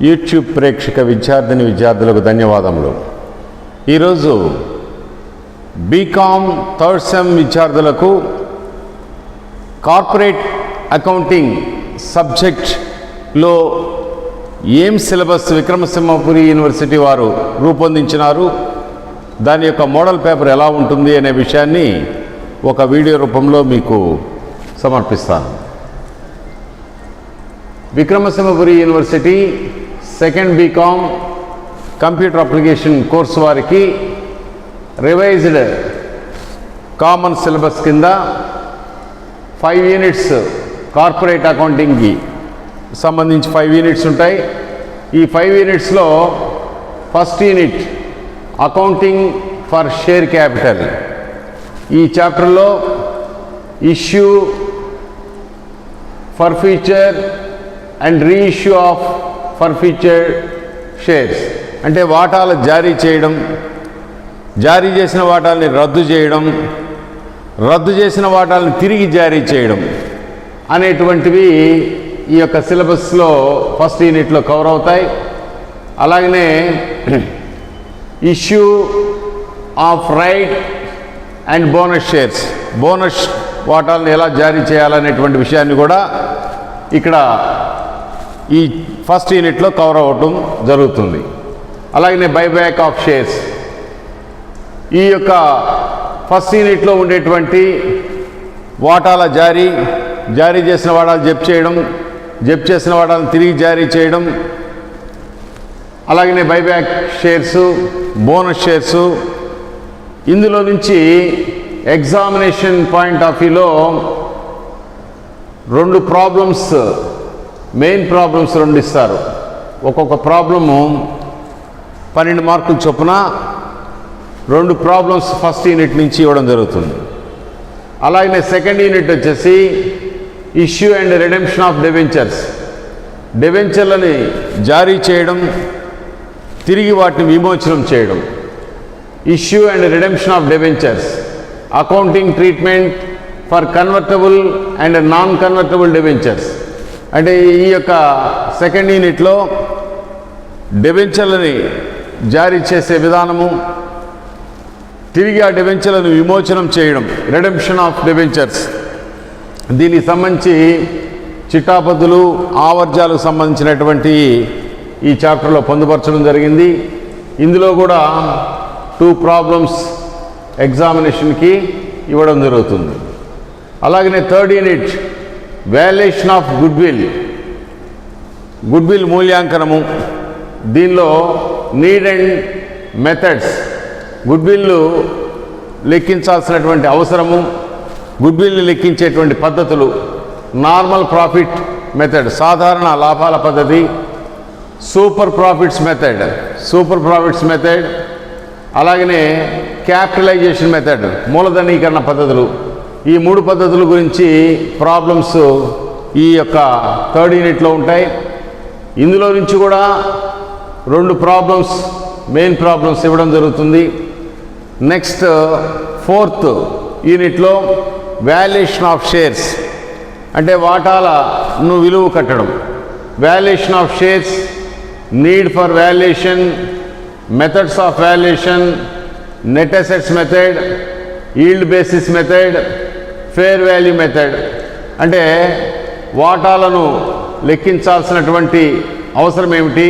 YouTube ప్రేక్షక విద్యార్థులకు ధన్యవాదములు. ఈరోజు బీకామ్ థర్డ్ సెమ్ విద్యార్థులకు కార్పొరేట్ అకౌంటింగ్ సబ్జెక్ట్లో ఏం సిలబస్ విక్రమసింహపురి యూనివర్సిటీ వారు రూపొందించినారు, దాని యొక్క మోడల్ పేపర్ ఎలా ఉంటుంది అనే విషయాన్ని ఒక వీడియో రూపంలో మీకు సమర్పిస్తాను. Vikrama Simhapuri university second BCom computer application course వారికి రివైజ్డ్ కామన్ సిలబస్ కింద 5 యూనిట్స్ కార్పొరేట్ అకౌంటింగ్కి సంబంధించి 5 యూనిట్స్ ఉంటాయి. ఈ 5 యూనిట్స్లో first unit accounting for share capital. ఈ చాప్టర్లో issue, forfeiture and reissue of forfeiture shares అంటే వాటాలు జారీ చేయడం, జారీ చేసిన వాటాలని రద్దు చేయడం, రద్దు చేసిన వాటాలను తిరిగి జారీ చేయడం అనేటువంటివి ఈ యొక్క సిలబస్లో ఫస్ట్ యూనిట్లో కవర్ అవుతాయి. అలాగనే issue of right and bonus shares, bonus వాటాలను ఎలా జారీ చేయాలనేటువంటి విషయాన్ని కూడా ఇక్కడ ఈ ఫస్ట్ యూనిట్లో కవర్ అవ్వటం జరుగుతుంది. అలాగనే బైబ్యాక్ ఆఫ్ షేర్స్, ఈ యొక్క ఫస్ట్ యూనిట్లో ఉండేటువంటి వాటాల జారీ చేసిన వాటాలు జప్తు చేయడం, జప్తు చేసిన వాటాలను తిరిగి జారీ చేయడం, అలాగనే బైబ్యాక్ షేర్సు, బోనస్ షేర్సు. ఇందులో నుంచి ఎగ్జామినేషన్ పాయింట్ ఆఫ్ వ్యూలో 2 ప్రాబ్లమ్స్, మెయిన్ ప్రాబ్లమ్స్ 2 ఇస్తారు. ఒక్కొక్క ప్రాబ్లము 12 మార్కులు చొప్పున 2 ప్రాబ్లమ్స్ ఫస్ట్ యూనిట్ నుంచి ఇవ్వడం జరుగుతుంది. అలాగనే సెకండ్ యూనిట్ వచ్చేసి issue and redemption of debentures, డెబెంచర్లని జారీ చేయడం, తిరిగి వాటిని విమోచనం చేయడం. Issue and redemption of debentures, accounting treatment for convertible and non convertible debentures. అంటే ఈ యొక్క సెకండ్ యూనిట్లో డెబెంచర్లని జారీ చేసే విధానము, తిరిగి ఆ డెబెంచర్లను విమోచనం చేయడం, రిడెంప్షన్ ఆఫ్ డెబెంచర్స్. దీనికి సంబంధించి చిట్టాపద్దులు, ఆవర్జాలకు సంబంధించినటువంటి ఈ చాప్టర్లో పొందుపరచడం జరిగింది. ఇందులో కూడా 2 ప్రాబ్లమ్స్ ఎగ్జామినేషన్కి ఇవ్వడం జరుగుతుంది. అలాగనే third unit valuation of goodwill, goodwill మూల్యాంకనము. దీనిలో నీడ్ అండ్ మెథడ్స్, గుడ్విల్ లెక్కించాల్సినటువంటి అవసరము, గుడ్విల్ లెక్కించేటువంటి పద్ధతులు, నార్మల్ ప్రాఫిట్ మెథడ్ సాధారణ లాభాల పద్ధతి, సూపర్ ప్రాఫిట్స్ మెథడ్, అలాగనే క్యాపిటలైజేషన్ మెథడ్ మూలధనీకరణ పద్ధతులు. ఈ 3 పద్ధతుల గురించి ప్రాబ్లమ్స్ ఈ యొక్క థర్డ్ యూనిట్లో ఉంటాయి. ఇందులో నుంచి కూడా 2 ప్రాబ్లమ్స్, మెయిన్ ప్రాబ్లమ్స్ ఇవ్వడం జరుగుతుంది. నెక్స్ట్ ఫోర్త్ యూనిట్లో వాల్యుయేషన్ ఆఫ్ షేర్స్ అంటే వాటాలను విలువ కట్టడం, valuation of shares, need for valuation, methods of valuation, net assets method, yield basis method, fair value method. అంటే వాటాలను లెక్కించాల్సినటువంటి అవసరం ఏమిటి,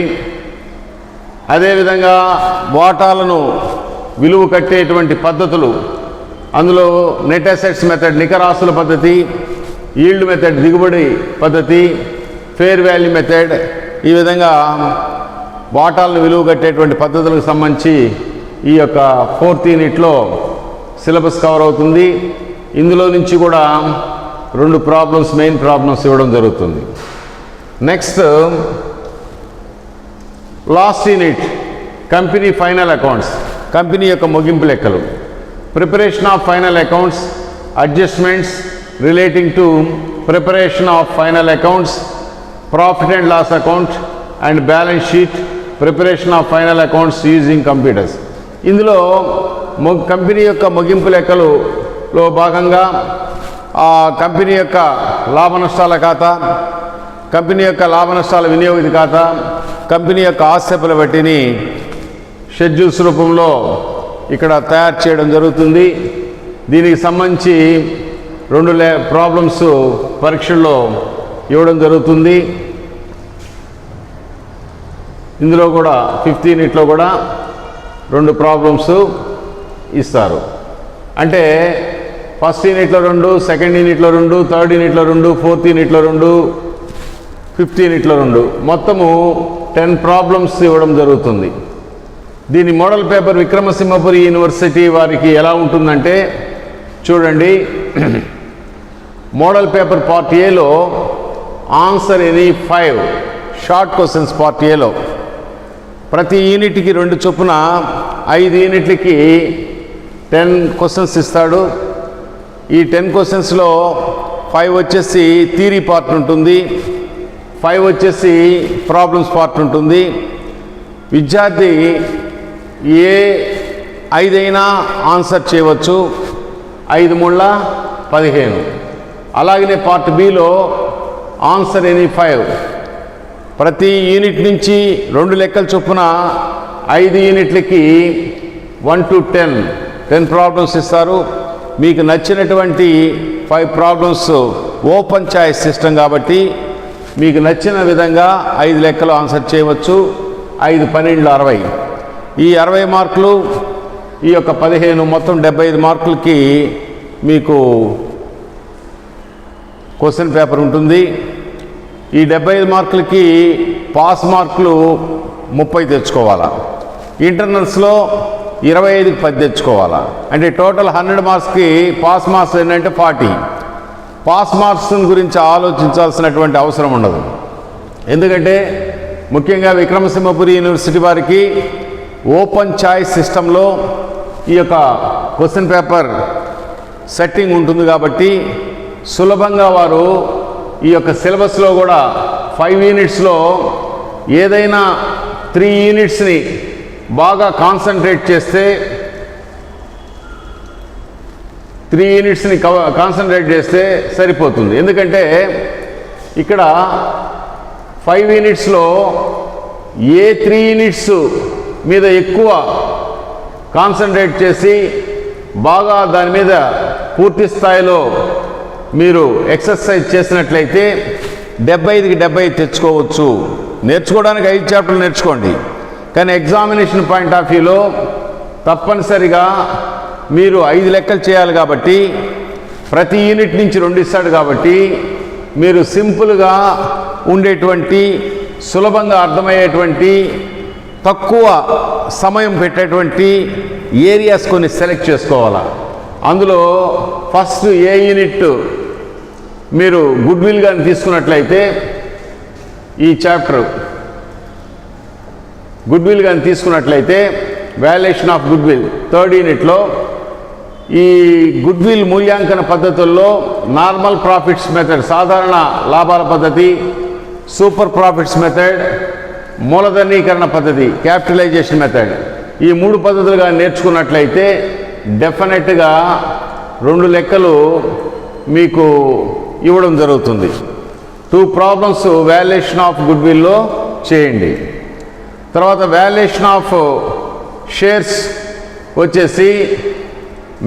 అదేవిధంగా వాటాలను విలువ కట్టేటువంటి పద్ధతులు. అందులో నెట్ అసెట్స్ మెథడ్ నికరాస్తుల పద్ధతి, ఈల్డ్ మెథడ్ దిగుబడి పద్ధతి, ఫేర్ వాల్యూ మెథడ్. ఈ విధంగా వాటాలను విలువ కట్టేటువంటి పద్ధతులకు సంబంధించి ఈ యొక్క ఫోర్త్ యూనిట్లో సిలబస్ కవర్ అవుతుంది. ఇందులో నుంచి కూడా 2 ప్రాబ్లమ్స్, మెయిన్ ప్రాబ్లమ్స్ ఇవ్వడం జరుగుతుంది. Next last unit company final accounts, company యొక్క ముగింపు లెక్కలు. Preparation of final accounts, adjustments relating to preparation of final accounts, profit and loss account and balance sheet, preparation of final accounts using computers. ఇందులో company యొక్క ముగింపు లెక్కలలో భాగంగా company యొక్క లాభ నష్టాల ఖాతా, కంపెనీ యొక్క లాభ నష్టాల వినియోగిత ఖాతా, కంపెనీ యొక్క ఆస్తిపల బట్టిని షెడ్యూల్స్ రూపంలో ఇక్కడ తయారు చేయడం జరుగుతుంది. దీనికి సంబంధించి 2 ప్రాబ్లమ్స్ పరీక్షల్లో ఇవ్వడం జరుగుతుంది. ఇందులో కూడా 5th యూనిట్లో కూడా 2 ప్రాబ్లమ్స్ ఇస్తారు. అంటే ఫస్ట్ యూనిట్లో 2, సెకండ్ యూనిట్లో 2, థర్డ్ యూనిట్లో 2, 4th యూనిట్లో 2, 5th యూనిట్లో 2, మొత్తము 10 ప్రాబ్లమ్స్ ఇవ్వడం జరుగుతుంది. దీని మోడల్ పేపర్ విక్రమసింహపురి యూనివర్సిటీ వారికి ఎలా ఉంటుందంటే చూడండి, మోడల్ పేపర్ పార్ట్ ఏలో answer any 5 short questions part ఏలో ప్రతి యూనిట్కి 2 చొప్పున 5 యూనిట్లకి 10 క్వశ్చన్స్ ఇస్తాడు. ఈ 10 క్వశ్చన్స్లో 5 వచ్చేసి థియరీ పార్ట్ ఉంటుంది, 5 వచ్చేసి ప్రాబ్లమ్స్ పార్ట్ ఉంటుంది. విద్యార్థి ఏ 5 అయినా ఆన్సర్ చేయవచ్చు. 5 మూళ్ళ 15. అలాగనే పార్ట్ బిలో ఆన్సర్ ఎనీ 5 ప్రతి యూనిట్ నుంచి 2 లెక్కల చొప్పున 5 యూనిట్లకి 1 to 10 ప్రాబ్లమ్స్ ఇస్తారు. మీకు నచ్చినటువంటి 5 ప్రాబ్లమ్స్ ఓపెన్ చాయిస్ సిస్టమ్ కాబట్టి మీకు నచ్చిన విధంగా 5 లెక్కలు ఆన్సర్ చేయవచ్చు. 5 12 60. ఈ 60 మార్కులు, ఈ యొక్క 15 మొత్తం 75 మార్కులకి మీకు క్వశ్చన్ పేపర్ ఉంటుంది. ఈ 75 మార్కులకి పాస్ మార్కులు 30 తెచ్చుకోవాలా. ఇంటర్నల్స్లో 25కి 10 తెచ్చుకోవాలా. అంటే టోటల్ 100 మార్క్స్కి పాస్ మార్క్స్ ఏంటంటే 40. పాస్ మార్క్స్ గురించి ఆలోచించాల్సినటువంటి అవసరం ఉండదు. ఎందుకంటే ముఖ్యంగా విక్రమసింహపురి యూనివర్సిటీ వారికి ఓపెన్ చాయిస్ సిస్టంలో ఈ యొక్క క్వశ్చన్ పేపర్ సెట్టింగ్ ఉంటుంది కాబట్టి సులభంగా వారు ఈ యొక్క సిలబస్లో కూడా 5 యూనిట్స్లో ఏదైనా 3 యూనిట్స్ని బాగా కాన్సన్ట్రేట్ చేస్తే 3 యూనిట్స్ని కాన్సన్ట్రేట్ చేస్తే సరిపోతుంది. ఎందుకంటే ఇక్కడ 5 యూనిట్స్లో ఏ 3 యూనిట్స్ మీద ఎక్కువ కాన్సన్ట్రేట్ చేసి బాగా దాని మీద పూర్తి స్థాయిలో మీరు ఎక్సర్సైజ్ చేసినట్లయితే 75కి 75 తెచ్చుకోవచ్చు. నేర్చుకోవడానికి 5 చాప్టర్లు నేర్చుకోండి, కానీ ఎగ్జామినేషన్ పాయింట్ ఆఫ్ వ్యూలో తప్పనిసరిగా మీరు 5 లెక్కలు చేయాలి కాబట్టి ప్రతి యూనిట్ నుంచి 2 ఇస్తాడు కాబట్టి మీరు సింపుల్గా ఉండేటువంటి సులభంగా అర్థమయ్యేటువంటి తక్కువ సమయం పెట్టేటువంటి ఏరియాస్ కొన్ని సెలెక్ట్ చేసుకోవాలా. అందులో ఫస్ట్ ఏ యూనిట్ మీరు గుడ్ విల్ కానీ తీసుకున్నట్లయితే ఈ చాప్టర్ గుడ్ విల్ కానీ తీసుకున్నట్లయితే valuation of good will 3rd యూనిట్లో ఈ గుడ్ విల్ మూల్యాంకన పద్ధతుల్లో నార్మల్ ప్రాఫిట్స్ మెథడ్ సాధారణ లాభాల పద్ధతి, సూపర్ ప్రాఫిట్స్ మెథడ్, మూలధనీకరణ పద్ధతి క్యాపిటలైజేషన్ మెథడ్, ఈ 3 పద్ధతులుగా నేర్చుకున్నట్లయితే డెఫినెట్గా 2 లెక్కలు మీకు ఇవ్వడం జరుగుతుంది. 2 ప్రాబ్లమ్స్ వాల్యుయేషన్ ఆఫ్ గుడ్ విల్లో చేయండి. తర్వాత వాల్యుయేషన్ ఆఫ్ షేర్స్ వచ్చేసి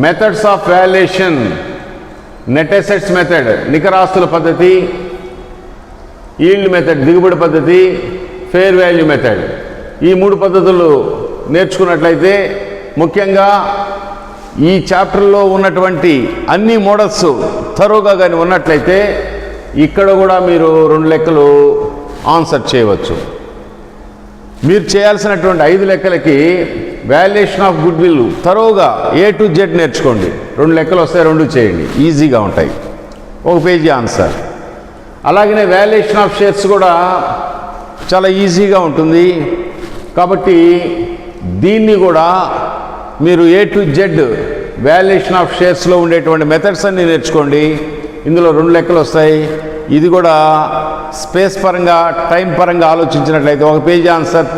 methods of valuation, net assets method నికరాస్తుల పద్ధతి, ఈల్డ్ మెథడ్ దిగుబడి పద్ధతి, ఫేర్ వాల్యూ మెథడ్, ఈ 3 పద్ధతులు నేర్చుకున్నట్లయితే ముఖ్యంగా ఈ చాప్టర్లో ఉన్నటువంటి అన్ని మోడల్స్ థరోగా కానీ ఉన్నట్లయితే ఇక్కడ కూడా మీరు 2 లెక్కలు ఆన్సర్ చేయవచ్చు. మీరు చేయాల్సినటువంటి 5 లెక్కలకి వాల్యుయేషన్ ఆఫ్ గుడ్ విల్ థరోగా A to Z నేర్చుకోండి. 2 లెక్కలు వస్తాయి, 2 చేయండి, ఈజీగా ఉంటాయి. 1 పేజీ ఆన్సర్. అలాగనే వాల్యుయేషన్ ఆఫ్ షేర్స్ కూడా చాలా ఈజీగా ఉంటుంది కాబట్టి దీన్ని కూడా మీరు A to Z valuation of షేర్స్లో ఉండేటువంటి మెథడ్స్ అన్నీ నేర్చుకోండి. ఇందులో 2 లెక్కలు వస్తాయి. ఇది కూడా స్పేస్ పరంగా టైం పరంగా ఆలోచించినట్లయితే 1 పేజీ ఆన్సర్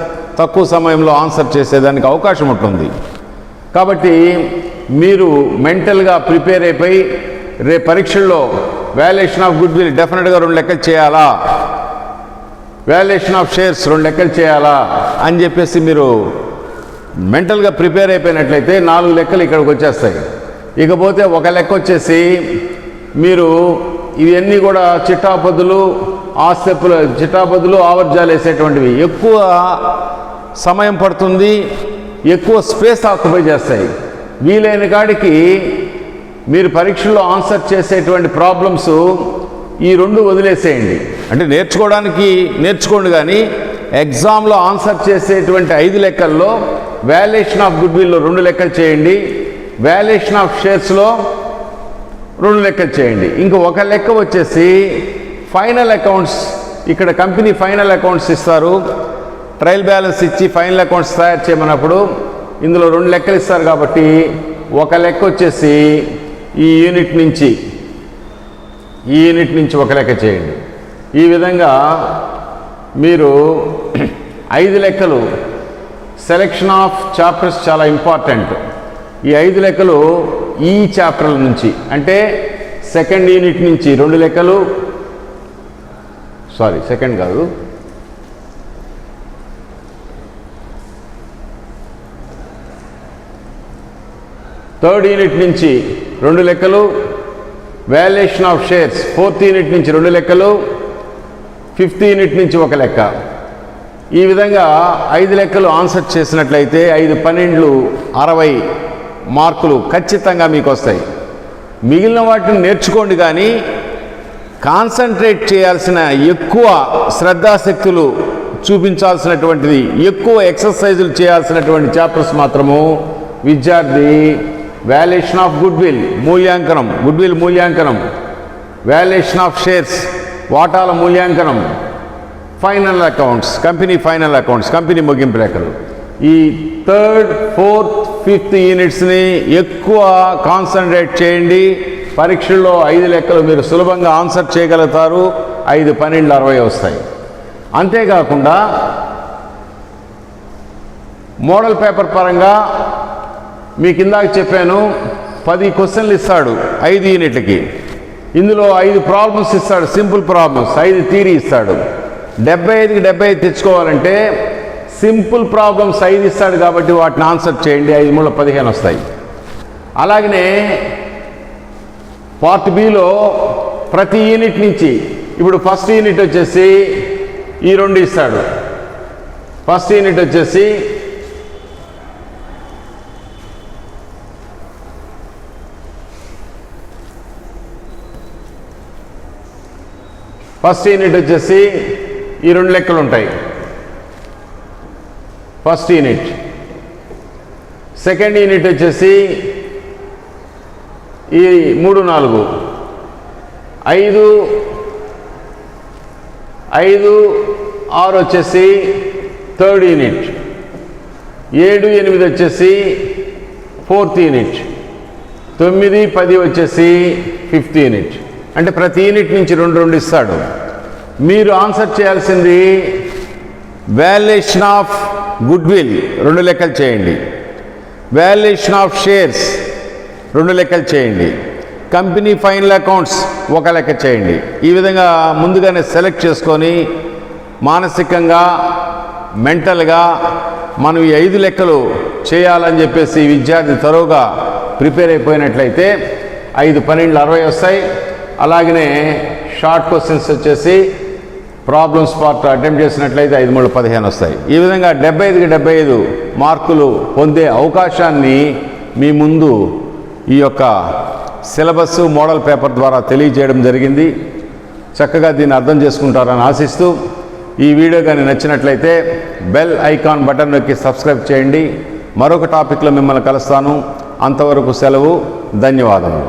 తక్కువ సమయంలో ఆన్సర్ చేసేదానికి అవకాశం ఉంటుంది. కాబట్టి మీరు మెంటల్గా ప్రిపేర్ అయిపోయి రేపు పరీక్షల్లో వాల్యుయేషన్ ఆఫ్ గుడ్ విల్ డెఫినెట్గా 2 లెక్కలు చేయాలా వాల్యుయేషన్ ఆఫ్ షేర్స్ 2 లెక్కలు చేయాలా అని చెప్పేసి మీరు మెంటల్గా ప్రిపేర్ అయిపోయినట్లయితే 4 లెక్కలు ఇక్కడికి వచ్చేస్తాయి. ఇకపోతే ఒక లెక్క వచ్చేసి మీరు ఇవన్నీ కూడా చిట్టాపద్దులు ఆవర్జాలు వేసేటువంటివి ఎక్కువ సమయం పడుతుంది, ఎక్కువ స్పేస్ ఆక్యుపై చేస్తాయి. వీలైన కాడికి మీరు పరీక్షల్లో ఆన్సర్ చేసేటువంటి ప్రాబ్లమ్స్ ఈ 2 వదిలేసేయండి. అంటే నేర్చుకోండి, కానీ ఎగ్జామ్లో ఆన్సర్ చేసేటువంటి 5 లెక్కల్లో వాల్యుయేషన్ ఆఫ్ గుడ్విల్లో 2 లెక్కలు చేయండి, వాల్యుయేషన్ ఆఫ్ షేర్స్లో 2 లెక్కలు చేయండి. ఇంక ఒక లెక్క వచ్చేసి ఫైనల్ అకౌంట్స్. ఇక్కడ కంపెనీ ఫైనల్ అకౌంట్స్ ఇస్తారు, ట్రయల్ బ్యాలెన్స్ ఇచ్చి ఫైనల్ అకౌంట్స్ తయారు చేయమన్నప్పుడు ఇందులో 2 లెక్కలు ఇస్తారు. కాబట్టి ఒక లెక్క వచ్చేసి ఈ యూనిట్ నుంచి ఒక లెక్క చేయండి. ఈ విధంగా మీరు 5 లెక్కలు, సెలెక్షన్ ఆఫ్ చాప్టర్స్ చాలా ఇంపార్టెంట్. ఈ 5 లెక్కలు ఈ చాప్టర్ల నుంచి, అంటే సెకండ్ యూనిట్ నుంచి 2 లెక్కలు, సెకండ్ కాదు, థర్డ్ యూనిట్ నుంచి 2 లెక్కలు, valuation of shares 4th unit నుంచి 2 లెక్కలు, 5th యూనిట్ నుంచి 1 లెక్క. ఈ విధంగా 5 లెక్కలు ఆన్సర్ చేసినట్లయితే 5 12 60 మార్కులు ఖచ్చితంగా మీకు వస్తాయి. మిగిలిన వాటిని నేర్చుకోండి, కానీ కాన్సన్ట్రేట్ చేయాల్సిన, ఎక్కువ శ్రద్ధాశక్తులు చూపించాల్సినటువంటిది, ఎక్కువ ఎక్సర్సైజులు చేయాల్సినటువంటి చాప్టర్స్ మాత్రము విద్యార్థి వాల్యుయేషన్ ఆఫ్ గుడ్విల్ మూల్యాంకనం, వాల్యుయేషన్ ఆఫ్ షేర్స్ వాటాల మూల్యాంకనం, ఫైనల్ అకౌంట్స్ కంపెనీ ముగింపు లెక్కలు. ఈ 3rd, 4th, 5th యూనిట్స్ని ఎక్కువ కాన్సన్ట్రేట్ చేయండి. పరీక్షల్లో 5 లెక్కలు మీరు సులభంగా ఆన్సర్ చేయగలుగుతారు. 5 12 60 వస్తాయి. అంతేకాకుండా మోడల్ పేపర్ పరంగా మీకు ఇందాక చెప్పాను, 10 క్వశ్చన్లు ఇస్తాడు 5 యూనిట్లకి. ఇందులో 5 ప్రాబ్లమ్స్ ఇస్తాడు, సింపుల్ ప్రాబ్లమ్స్, 5 థియరీ ఇస్తాడు. 75కి 75 తెచ్చుకోవాలంటే సింపుల్ ప్రాబ్లమ్స్ 5 ఇస్తాడు కాబట్టి వాటిని ఆన్సర్ చేయండి. 5 3 15 వస్తాయి. అలాగనే పార్ట్ బిలో ప్రతి యూనిట్ నుంచి, ఇప్పుడు ఫస్ట్ యూనిట్ వచ్చేసి ఈ 2 ఇస్తాడు. ఫస్ట్ యూనిట్ వచ్చేసి ఈ 2 లెక్కలు ఉంటాయి. First unit. సెకండ్ యూనిట్ వచ్చేసి ఈ 3 4 5 6 వచ్చేసి థర్డ్ యూనిట్. 7 8 వచ్చేసి 4th యూనిట్. 9 10 వచ్చేసి 5th యూనిట్. అంటే ప్రతి యూనిట్ నుంచి 2 2 ఇస్తాడు. మీరు ఆన్సర్ చేయాల్సింది వాల్యుయేషన్ ఆఫ్ గుడ్విల్ 2 లెక్కలు చేయండి, వాల్యుయేషన్ ఆఫ్ షేర్స్ 2 లెక్కలు చేయండి, కంపెనీ ఫైనల్ అకౌంట్స్ 1 లెక్క చేయండి. ఈ విధంగా ముందుగానే సెలెక్ట్ చేసుకొని మానసికంగా, మెంటల్గా మనం ఈ 5 లెక్కలు చేయాలని చెప్పేసి విద్యార్థి తరువుగా ప్రిపేర్ అయిపోయినట్లయితే 5 12 60 వస్తాయి. అలాగనే షార్ట్ క్వశ్చన్స్ వచ్చేసి ప్రాబ్లమ్స్ పార్ట్ అటెంప్ట్ చేసినట్లయితే 5 3 15 వస్తాయి. ఈ విధంగా 75కి 75 మార్కులు పొందే అవకాశాన్ని మీ ముందు ఈ యొక్క సిలబస్ మోడల్ పేపర్ ద్వారా తెలియజేయడం జరిగింది. చక్కగా దీన్ని అర్థం చేసుకుంటారని ఆశిస్తూ, ఈ వీడియో కానీ నచ్చినట్లయితే బెల్ ఐకాన్ బటన్ నొక్కి సబ్స్క్రైబ్ చేయండి. మరొక టాపిక్లో మిమ్మల్ని కలుస్తాను. అంతవరకు సెలవు. ధన్యవాదములు.